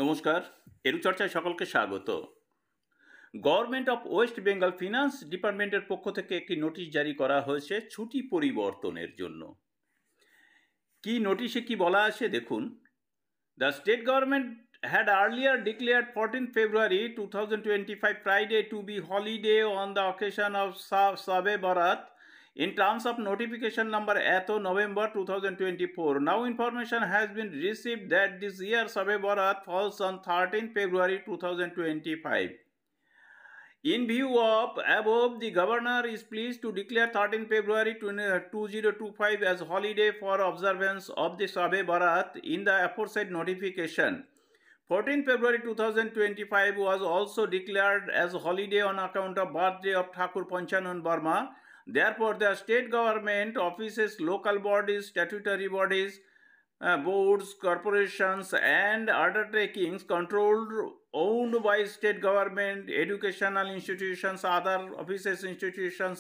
নমস্কার, এরুচর্চায় সকলকে স্বাগত। Government of West Bengal finance ডিপার্টমেন্টের পক্ষ থেকে একটি নোটিশ জারি করা হয়েছে ছুটি পরিবর্তনের জন্য। কি নোটিশে কি বলা আছে দেখুন। The state government had earlier declared 14 February 2025 Friday to be holiday on the occasion of Sabe Barat in terms of notification number Ato November 2024. Now information has been received that this year Sabe Barat falls on 13 February 2025. In view of above, the governor is pleased to declare 13 February 2025 as holiday for observance of the Sabe Barat in the aforesaid notification. 14 February 2025 was also declared as a holiday on account of birthday of Thakur Panchanan Burma. Therefore, the state government offices, local bodies, statutory bodies, boards, corporations, and undertakings controlled, owned by state government, educational institutions, other offices, institutions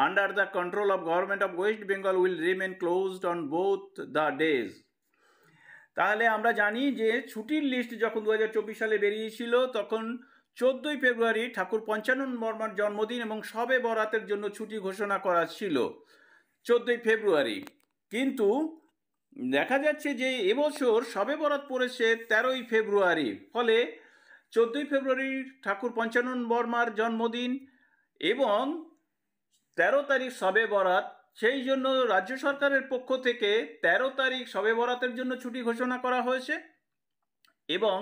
under the control of government of West Bengal will remain closed on both the days. তাহলে আমরা জানি যে ছুটির list যখন 2024 সালে বেরিয়েছিল তখন 14 ফেব্রুয়ারি ঠাকুর পঞ্চানন বর্মার জন্মদিন এবং শবে বরাতের জন্য ছুটি ঘোষণা করা ছিল 14 ফেব্রুয়ারি। কিন্তু দেখা যাচ্ছে যে এবছর শবে বরাত পড়েছে 13 ফেব্রুয়ারি, ফলে 14 ফেব্রুয়ারি ঠাকুর পঞ্চানন বর্মার জন্মদিন এবং 13 তারিখ শবে বরাত, সেই জন্য রাজ্য সরকারের পক্ষ থেকে 13 তারিখ শবে বরাতের জন্য ছুটি ঘোষণা করা হয়েছে এবং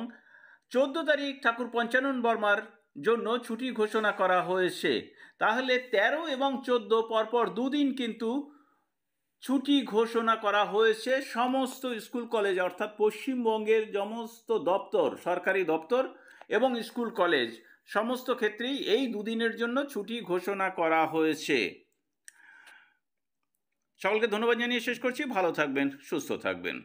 14 তারিখ ঠাকুর পঞ্চানন বর্মার জন্য ছুটি ঘোষণা করা হয়েছে। তাহলে 13 এবং 14 পরপর দুদিন কিন্তু ছুটি ঘোষণা করা হয়েছে সমস্ত স্কুল কলেজ, অর্থাৎ পশ্চিমবঙ্গের সমস্ত দপ্তর, সরকারি দপ্তর এবং স্কুল কলেজ সমস্ত ক্ষেত্রেই এই দুদিনের জন্য ছুটি ঘোষণা করা হয়েছে। সকলকে ধন্যবাদ জানিয়ে শেষ করছি। ভালো থাকবেন, সুস্থ থাকবেন।